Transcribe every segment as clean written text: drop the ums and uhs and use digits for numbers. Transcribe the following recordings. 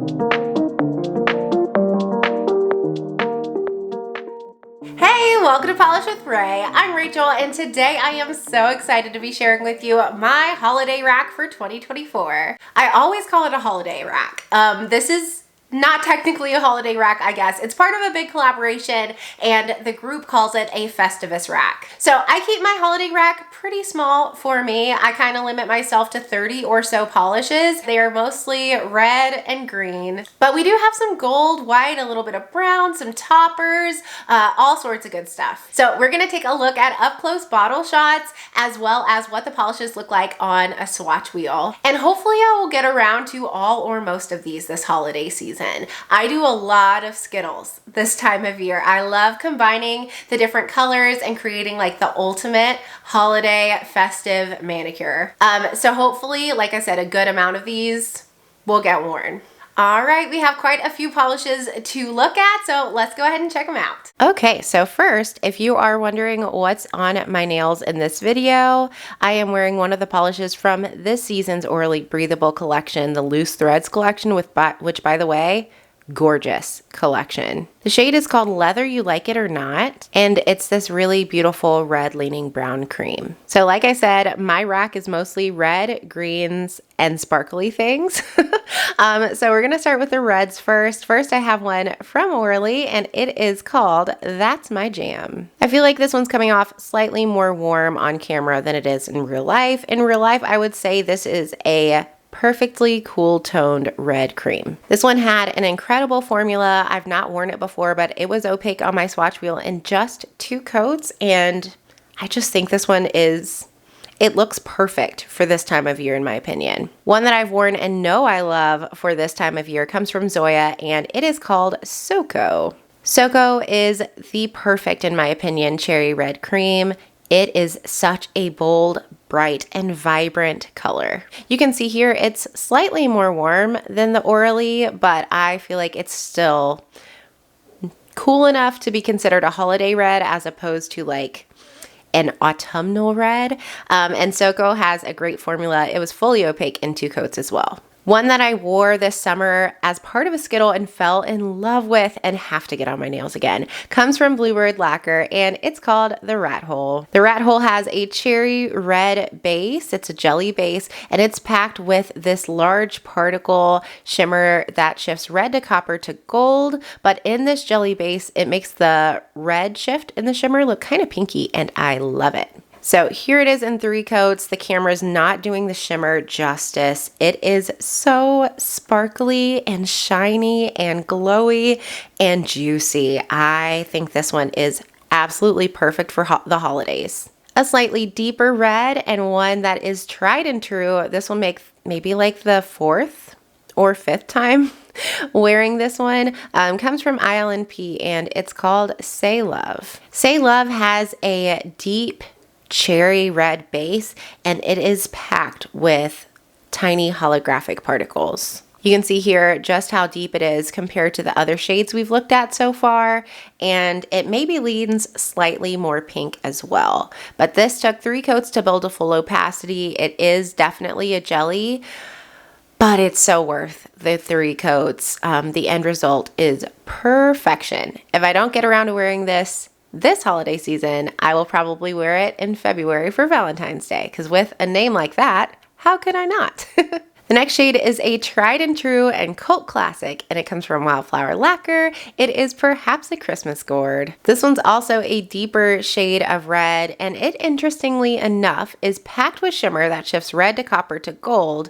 Hey, welcome to Polish with Ray. I'm Rachel, and today I am so excited to be sharing with you my holiday rack for 2024. I always call it a holiday rack. This is not technically a holiday rack, I guess. It's part of a big collaboration, and the group calls it a Festivus rack. So I keep my holiday rack pretty small for me. I kind of limit myself to 30 or so polishes. They are mostly red and green, but we do have some gold, white, a little bit of brown, some toppers, all sorts of good stuff. So we're gonna take a look at up close bottle shots, as well as what the polishes look like on a swatch wheel. And hopefully I will get around to all or most of these this holiday season. I do a lot of Skittles this time of year. I love combining the different colors and creating like the ultimate holiday festive manicure. So hopefully, like I said, a good amount of these will get worn. All right, we have quite a few polishes to look at, so let's go ahead and check them out. Okay, so first, if you are wondering what's on my nails in this video, I am wearing one of the polishes from this season's Orly Breathable collection, the Loose Threads collection, which by the way, gorgeous collection. The shade is called Leather You Like It or Not, and it's this really beautiful red leaning brown cream. So like I said, my rack is mostly red, greens, and sparkly things. So we're gonna start with the reds first. First, I have one from Orly, and it is called That's My Jam. I feel like this one's coming off slightly more warm on camera than it is in real life. In real life, I would say this is a perfectly cool toned red cream. This one had an incredible formula. I've not worn it before, but it was opaque on my swatch wheel in just 2 coats, and I just think this one it looks perfect for this time of year in my opinion. One that I've worn and know I love for this time of year comes from Zoya, and it is called Soko. Soko is the perfect, in my opinion, cherry red cream. It is such a bold, bright, and vibrant color. You can see here it's slightly more warm than the Orly, but I feel like it's still cool enough to be considered a holiday red as opposed to like an autumnal red. And Soko has a great formula. It was fully opaque in 2 coats as well. One that I wore this summer as part of a Skittle and fell in love with and have to get on my nails again comes from Bluebird Lacquer, and it's called the Rat Hole. The Rat Hole has a cherry red base. It's a jelly base, and it's packed with this large particle shimmer that shifts red to copper to gold. But in this jelly base, it makes the red shift in the shimmer look kind of pinky, and I love it. So here it is in 3 coats. The camera's not doing the shimmer justice. It is so sparkly and shiny and glowy and juicy. I think this one is absolutely perfect for the holidays. A slightly deeper red and one that is tried and true. This will make maybe like the 4th or 5th time wearing this one. Comes from IL&P, and it's called Say Love. Say Love has a deep cherry red base, and it is packed with tiny holographic particles. You can see here just how deep it is compared to the other shades we've looked at so far, and it maybe leans slightly more pink as well. But this took 3 coats to build a full opacity. It is definitely a jelly, but it's so worth the 3 coats. The end result is perfection. If I don't get around to wearing this holiday season, I will probably wear it in February for Valentine's Day, because with a name like that, how could I not? The next shade is a tried and true and cult classic, and it comes from Wildflower Lacquer. It is Perhaps a Christmas Gourd. This one's also a deeper shade of red, and it, interestingly enough, is packed with shimmer that shifts red to copper to gold.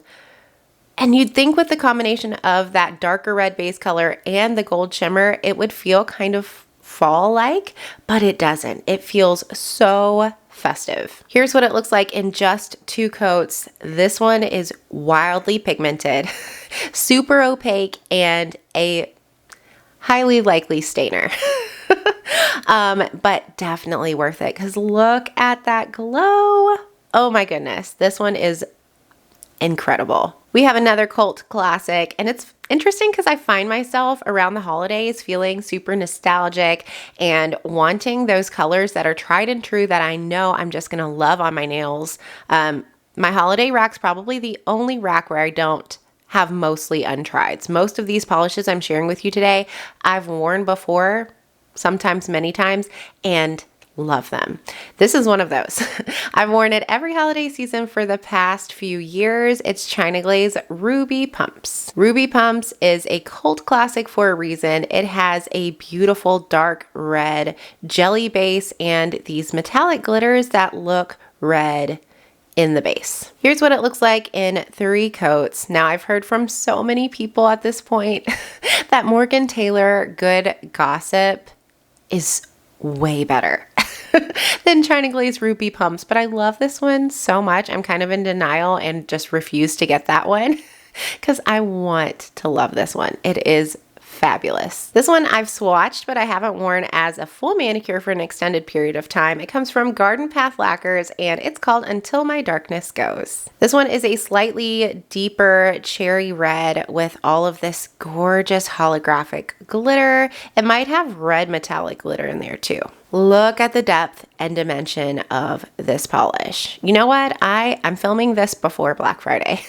And you'd think with the combination of that darker red base color and the gold shimmer, it would feel kind of fall-like, but it doesn't. It feels so festive. Here's what it looks like in just 2 coats. This one is wildly pigmented, super opaque, and a highly likely stainer. But definitely worth it, because look at that glow. Oh my goodness, this one is incredible. We have another cult classic, and it's interesting because I find myself around the holidays feeling super nostalgic and wanting those colors that are tried and true that I know I'm just gonna love on my nails. My holiday rack's probably the only rack where I don't have mostly untrieds. Most of these polishes I'm sharing with you today, I've worn before, sometimes many times, and love them. This is one of those. I've worn it every holiday season for the past few years. It's China Glaze Ruby Pumps. Ruby Pumps is a cult classic for a reason. It has a beautiful dark red jelly base and these metallic glitters that look red in the base. Here's what it looks like in 3 coats. Now, I've heard from so many people at this point that Morgan Taylor Good Gossip is way better than China Glaze Ruby Pumps, but I love this one so much. I'm kind of in denial and just refuse to get that one because I want to love this one. It is fabulous. This one I've swatched, but I haven't worn as a full manicure for an extended period of time. It comes from Garden Path Lacquers and it's called Until My Darkness Goes. This one is a slightly deeper cherry red with all of this gorgeous holographic glitter. It might have red metallic glitter in there too. Look at the depth and dimension of this polish. You know what? I'm filming this before Black Friday.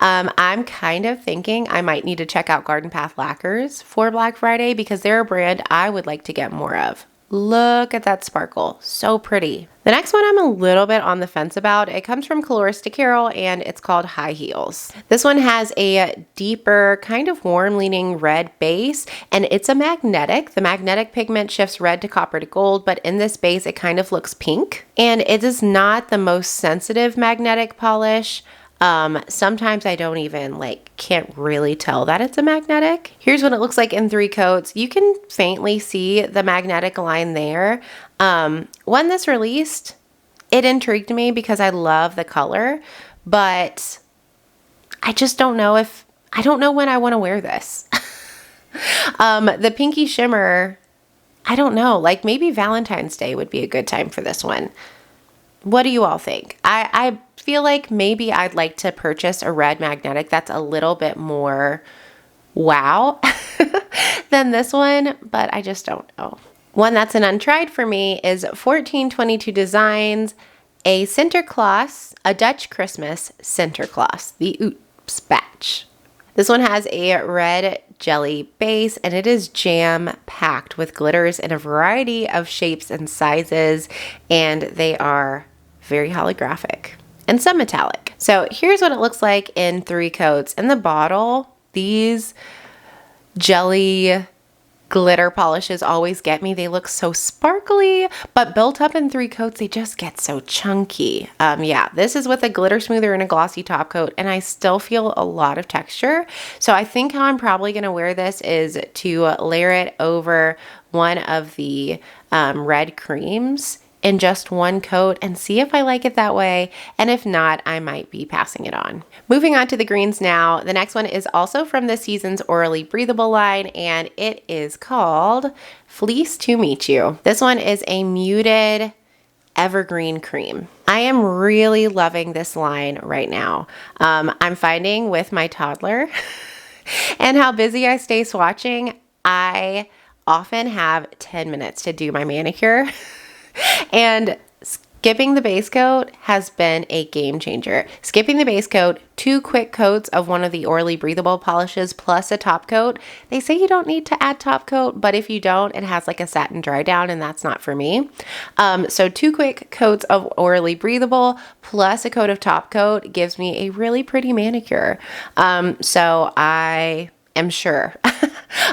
I'm kind of thinking I might need to check out Garden Path Lacquers for Black Friday because they're a brand I would like to get more of. Look at that sparkle. So pretty. The next one I'm a little bit on the fence about. It comes from Colorista Carol and it's called High Heels. This one has a deeper, kind of warm leaning red base and it's a magnetic. The magnetic pigment shifts red to copper to gold, but in this base it kind of looks pink. And it is not the most sensitive magnetic polish. Sometimes I don't even can't really tell that it's a magnetic. Here's what it looks like in 3 coats. You can faintly see the magnetic line there. When this released, it intrigued me because I love the color, but I just don't know I don't know when I want to wear this. The pinky shimmer, I don't know, maybe Valentine's Day would be a good time for this one. What do you all think? I feel like maybe I'd like to purchase a red magnetic that's a little bit more wow than this one, but I just don't know. One that's an untried for me is 1422 Designs, a Sinterklaas, a Dutch Christmas Sinterklaas, the Oops batch. This one has a red jelly base and it is jam-packed with glitters in a variety of shapes and sizes, and they are very holographic and some metallic. So here's what it looks like in 3 coats. In the bottle, these jelly glitter polishes always get me. They look so sparkly, but built up in 3 coats, they just get so chunky. Yeah, this is with a glitter smoother and a glossy top coat, and I still feel a lot of texture. So I think how I'm probably going to wear this is to layer it over one of the red creams in just 1 coat and see if I like it that way. And if not, I might be passing it on. Moving on to the greens now. The next one is also from this season's Orally Breathable line, and it is called Fleece to Meet You. This one is a muted evergreen cream. I am really loving this line right now. I'm finding with my toddler and how busy I stay swatching, I often have 10 minutes to do my manicure. And skipping the base coat has been a game changer. Skipping the base coat, 2 quick coats of one of the Orally Breathable polishes plus a top coat. They say you don't need to add top coat, but if you don't, it has a satin dry down and that's not for me. So 2 quick coats of Orally Breathable plus a coat of top coat gives me a really pretty manicure. So I am sure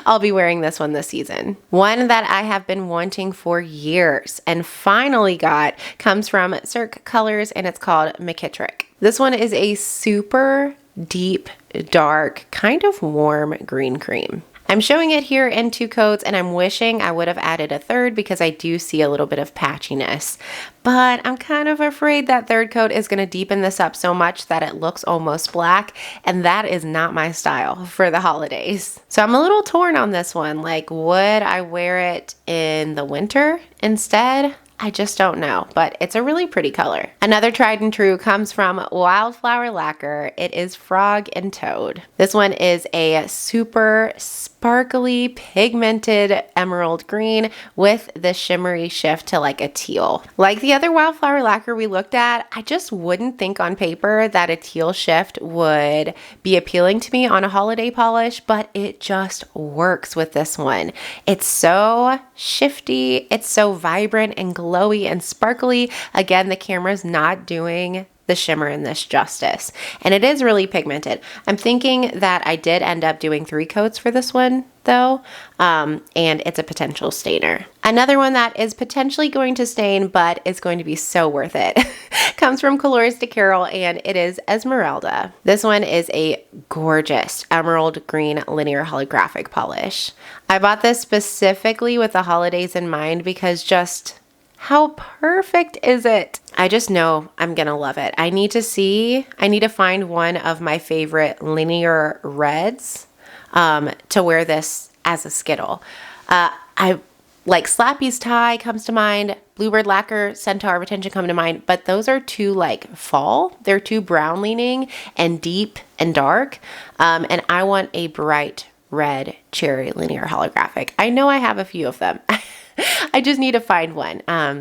I'll be wearing this one this season. One that I have been wanting for years and finally got comes from Cirque Colors and it's called McKittrick. This one is a super deep, dark, kind of warm green cream. I'm showing it here in 2 coats and I'm wishing I would have added a 3rd because I do see a little bit of patchiness, but I'm kind of afraid that 3rd coat is going to deepen this up so much that it looks almost black, and that is not my style for the holidays. So I'm a little torn on this one. Would I wear it in the winter instead? I just don't know, but it's a really pretty color. Another tried and true comes from Wildflower Lacquer. It is Frog and Toad. This one is a super sparkly pigmented emerald green with the shimmery shift to like a teal. Like the other Wildflower Lacquer we looked at, I just wouldn't think on paper that a teal shift would be appealing to me on a holiday polish, but it just works with this one. It's so shifty, it's so vibrant and glowy and sparkly. Again, the camera's not doing the shimmer in this justice, and it is really pigmented. I'm thinking that I did end up doing 3 coats for this one though, and it's a potential stainer. Another one that is potentially going to stain, but is going to be so worth it, comes from Colors de Carol, and it is Esmeralda. This one is a gorgeous emerald green linear holographic polish. I bought this specifically with the holidays in mind because just how perfect is it? I just know I'm gonna love it. I need to find one of my favorite linear reds to wear this as a Skittle. I like Slappy's Tie comes to mind, Bluebird Lacquer, Centaur Retention come to mind, but those are too like fall. They're too brown leaning and deep and dark. And I want a bright red cherry linear holographic. I know I have a few of them. I just need to find one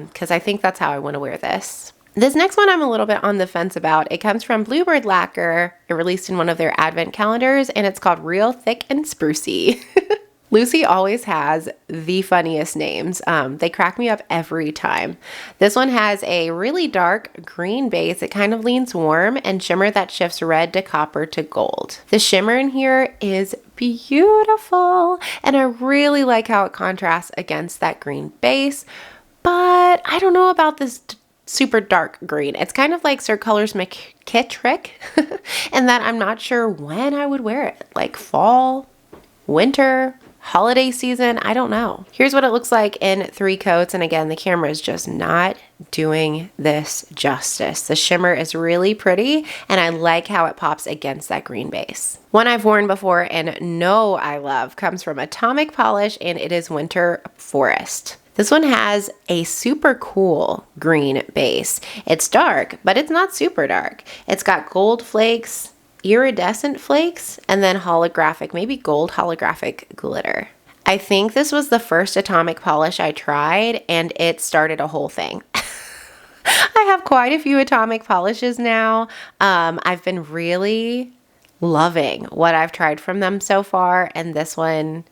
because I think that's how I want to wear this. This next one I'm a little bit on the fence about. It comes from Bluebird Lacquer. It released in one of their advent calendars, and it's called Real Thicc and Sprucy. Lucy always has the funniest names. They crack me up every time. This one has a really dark green base. It kind of leans warm and shimmer that shifts red to copper to gold. The shimmer in here is beautiful, and I really like how it contrasts against that green base, but I don't know about this super dark green. It's kind of like Cirque Colors McKittrick, and that I'm not sure when I would wear it, like fall, winter, holiday season, I don't know. Here's what it looks like in 3 coats, and again, the camera is just not doing this justice. The shimmer is really pretty, and I like how it pops against that green base. One I've worn before and know I love comes from Atomic Polish, and it is Winter Forest. This one has a super cool green base. It's dark, but it's not super dark. It's got gold flakes, iridescent flakes, and then holographic, maybe gold holographic glitter. I think this was the first atomic polish I tried, and it started a whole thing. I have quite a few atomic polishes now. I've been really loving what I've tried from them so far, and this one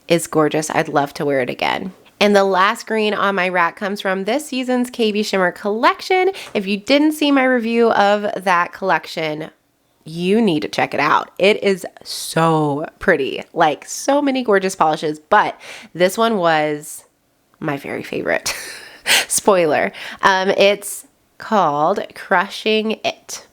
is gorgeous. I'd love to wear it again. And the last green on my rack comes from this season's KBShimmer collection. If you didn't see my review of that collection, you need to check it out. It is so pretty, like so many gorgeous polishes, but this one was my very favorite. Spoiler. It's called Crushing It.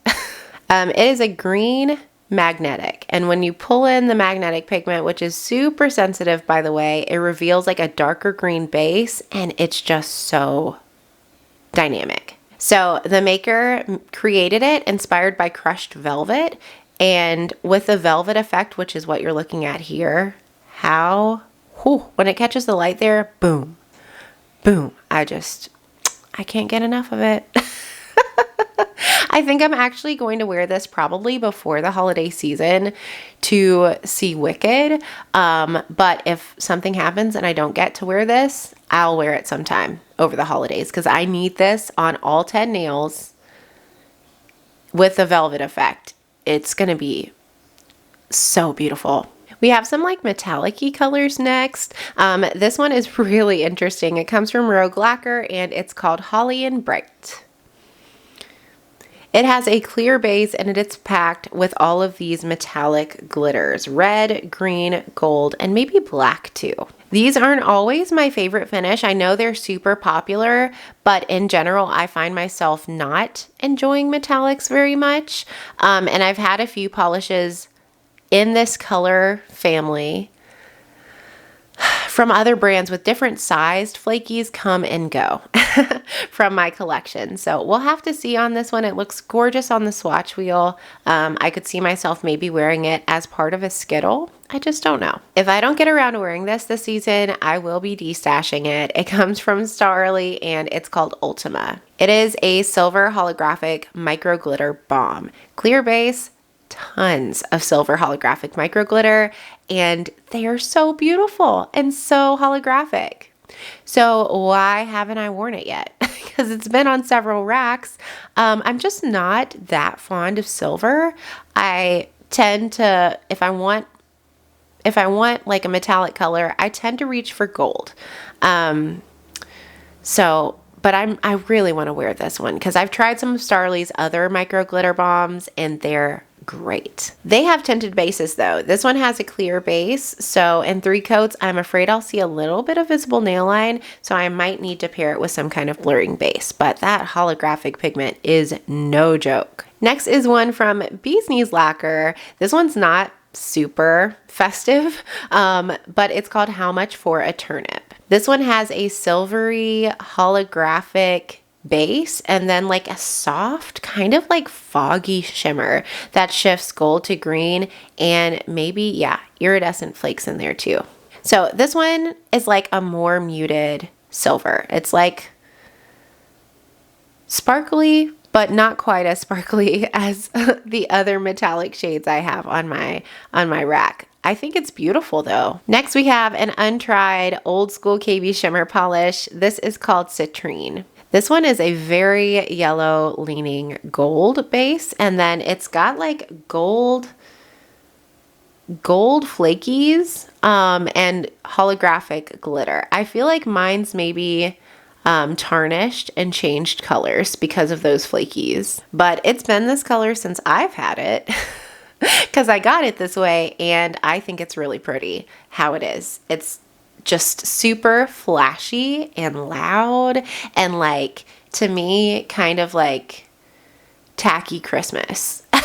It is a green magnetic, and when you pull in the magnetic pigment, which is super sensitive by the way, it reveals like a darker green base, and it's just so dynamic. So the maker created it inspired by crushed velvet, and with the velvet effect, which is what you're looking at here, when it catches the light there, boom, boom, I can't get enough of it. I think I'm actually going to wear this probably before the holiday season to see Wicked. But if something happens and I don't get to wear this, I'll wear it sometime over the holidays because I need this on all 10 nails with the velvet effect. It's going to be so beautiful. We have some like metallic-y colors next. This one is really interesting. It comes from Rogue Lacquer, and it's called Holly and Bright. It has a clear base, and it's packed with all of these metallic glitters, red, green, gold, and maybe black too. These aren't always my favorite finish. I know they're super popular, but in general, I find myself not enjoying metallics very much. And I've had a few polishes in this color family from other brands with different sized flakies come and go from my collection. So we'll have to see on this one. It looks gorgeous on the swatch wheel. I could see myself maybe wearing it as part of a Skittle I just don't know. If I don't get around to wearing this season, I will be destashing it. It comes from Starly and it's called Ultima. It is a silver holographic micro glitter bomb. Clear base, tons of silver holographic micro glitter, and they are so beautiful and so holographic. So why haven't I worn it yet? Because it's been on several racks. I'm just not that fond of silver. I tend to, if I want like a metallic color, I tend to reach for gold. But I really want to wear this one because I've tried some of Starly's other micro glitter bombs and they're great. They have tinted bases though. This one has a clear base. So in 3 coats, I'm afraid I'll see a little bit of visible nail line. So I might need to pair it with some kind of blurring base, but that holographic pigment is no joke. Next is one from Bee's Knees Lacquer. This one's not super festive, but it's called How Much for a Turnip. This one has a silvery holographic base and then like a soft kind of like foggy shimmer that shifts gold to green and maybe iridescent flakes in there too. So this one is like a more muted silver. It's like sparkly, but not quite as sparkly as the other metallic shades I have on my rack. I think it's beautiful though. Next we have an untried old school KBShimmer polish. This is called Citrine. This one is a very yellow leaning gold base, and then it's got like gold flakies and holographic glitter. I feel like mine's maybe tarnished and changed colors because of those flakies, but it's been this color since I've had it because I got it this way and I think it's really pretty how it is. It's just super flashy and loud and like, to me, kind of like tacky Christmas. And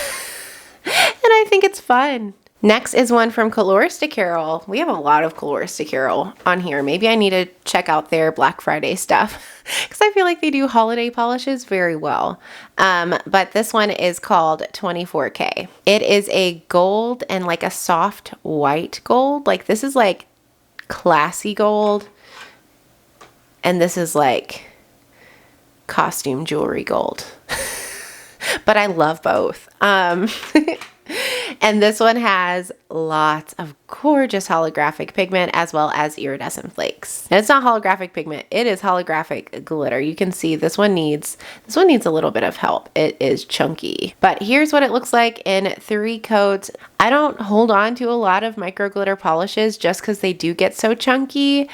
I think it's fun. Next is one from Colores de Carol. We have a lot of Colores de Carol on here. Maybe I need to check out their Black Friday stuff because I feel like they do holiday polishes very well. But this one is called 24K. It is a gold and like a soft white gold. Like this is like classy gold and this is like costume jewelry gold. But I love both. And this one has lots of gorgeous holographic pigment as well as iridescent flakes. And it's not holographic pigment, it is holographic glitter. You can see this one needs a little bit of help. It is chunky. But here's what it looks like in 3 coats. I don't hold on to a lot of micro glitter polishes just because they do get so chunky.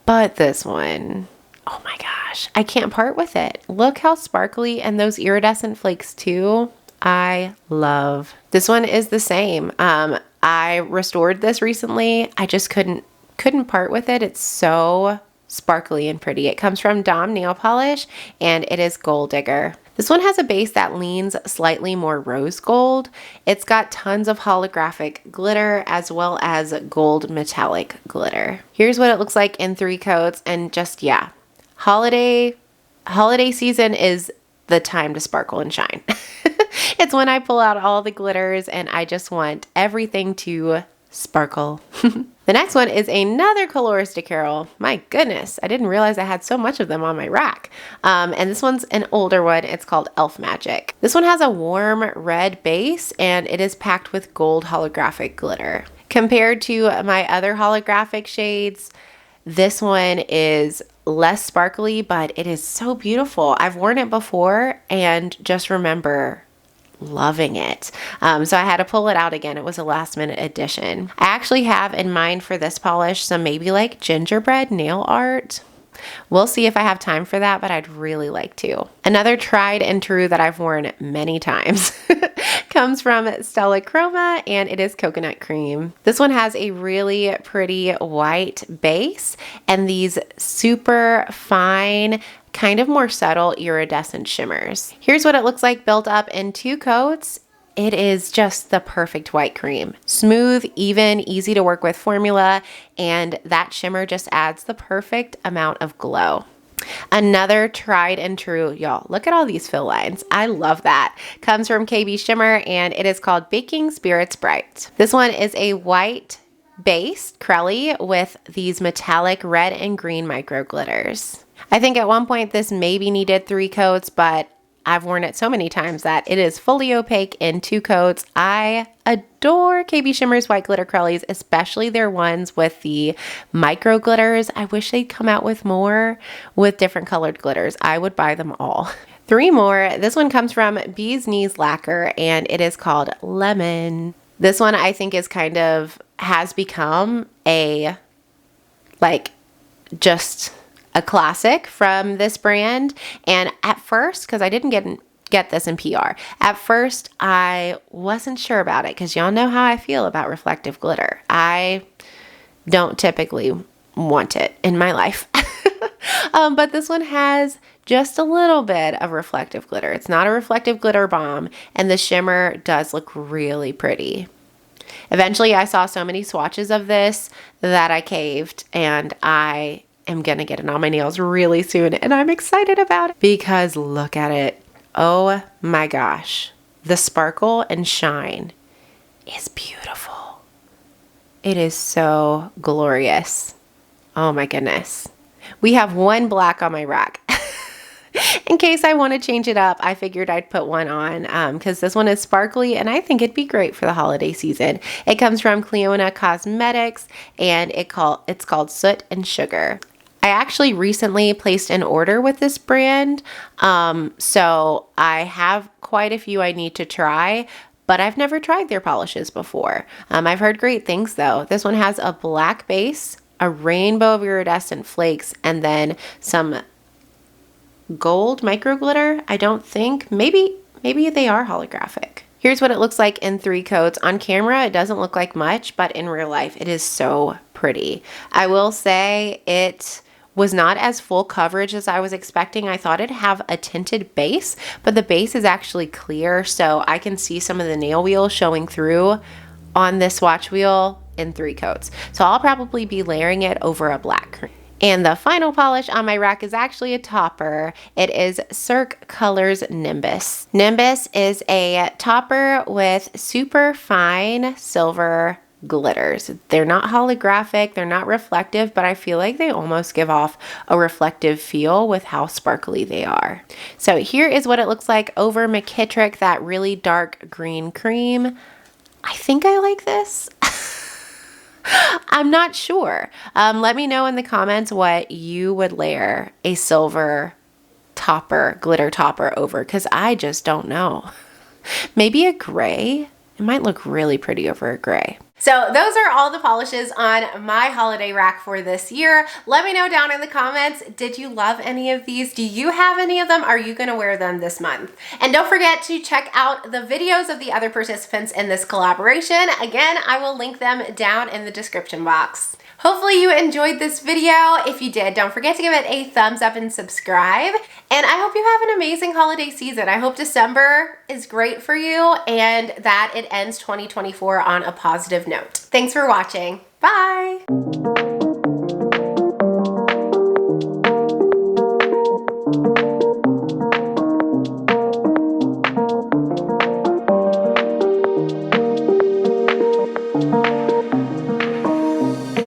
But this one, oh my gosh, I can't part with it. Look how sparkly, and those iridescent flakes too. I love. This one is the same. I restored this recently. I just couldn't part with it. It's so sparkly and pretty. It comes from Dom Nail Polish and it is Gold Digger. This one has a base that leans slightly more rose gold. It's got tons of holographic glitter as well as gold metallic glitter. Here's what it looks like in 3 coats, and just holiday season is the time to sparkle and shine. It's when I pull out all the glitters and I just want everything to sparkle. The next one is another Colores de Carol. My goodness, I didn't realize I had so much of them on my rack. And this one's an older one. It's called Elf Magic. This one has a warm red base and it is packed with gold holographic glitter. Compared to my other holographic shades, this one is less sparkly, but it is so beautiful. I've worn it before and just remember loving it. So I had to pull it out again. It was a last minute addition. I actually have in mind for this polish some maybe like gingerbread nail art. We'll see if I have time for that, but I'd really like to. Another tried and true that I've worn many times comes from Stella Chroma, and it is Coconut Cream. This one has a really pretty white base and these super fine, kind of more subtle iridescent shimmers. Here's what it looks like built up in 2 coats. It is just the perfect white cream. Smooth, even, easy to work with formula, and that shimmer just adds the perfect amount of glow. Another tried and true, y'all. Look at all these fill lines. I love that. Comes from KBShimmer and it is called Baking Spirits Bright. This one is a white base Crelly with these metallic red and green micro glitters. I think at one point this maybe needed 3 coats, but I've worn it so many times that it is fully opaque in 2 coats. I adore KBShimmer's white glitter Crellys, especially their ones with the micro glitters. I wish they'd come out with more with different colored glitters. I would buy them all. 3 more. This one comes from Bee's Knees Lacquer and it is called Lemon. This one I think is has become just a classic from this brand. And at first, because I didn't get this in PR, at first I wasn't sure about it because y'all know how I feel about reflective glitter. I don't typically want it in my life. But this one has just a little bit of reflective glitter. It's not a reflective glitter bomb, and the shimmer does look really pretty. Eventually, I saw so many swatches of this that I caved, and I am gonna get it on my nails really soon, and I'm excited about it because look at it. Oh my gosh. The sparkle and shine is beautiful. It is so glorious. Oh my goodness. We have 1 black on my rack. In case I want to change it up, I figured I'd put one on because this one is sparkly and I think it'd be great for the holiday season. It comes from Clionadh Cosmetics and it's called Soot and Sugar. I actually recently placed an order with this brand, so I have quite a few I need to try, but I've never tried their polishes before. I've heard great things though. This one has a black base, a rainbow of iridescent flakes, and then some gold micro glitter. I don't think, maybe they are holographic. Here's what it looks like in 3 coats. On camera, it doesn't look like much, but in real life, it is so pretty. I will say it was not as full coverage as I was expecting. I thought it'd have a tinted base, but the base is actually clear, so I can see some of the nail wheel showing through on this swatch wheel in 3 coats. So I'll probably be layering it over a black cream. And the final polish on my rack is actually a topper. It is Cirque Colors Nimbus. Nimbus is a topper with super fine silver glitters. They're not holographic, they're not reflective, but I feel like they almost give off a reflective feel with how sparkly they are. So here is what it looks like over McKittrick, that really dark green cream. I think I like this. I'm not sure. Let me know in the comments what you would layer a silver topper, glitter topper over, because I just don't know. Maybe a gray. It might look really pretty over a gray. So those are all the polishes on my holiday rack for this year. Let me know down in the comments, did you love any of these? Do you have any of them? Are you gonna wear them this month? And don't forget to check out the videos of the other participants in this collaboration. Again, I will link them down in the description box. Hopefully you enjoyed this video. If you did, don't forget to give it a thumbs up and subscribe. And I hope you have an amazing holiday season. I hope December is great for you and that it ends 2024 on a positive note. Thanks for watching. Bye.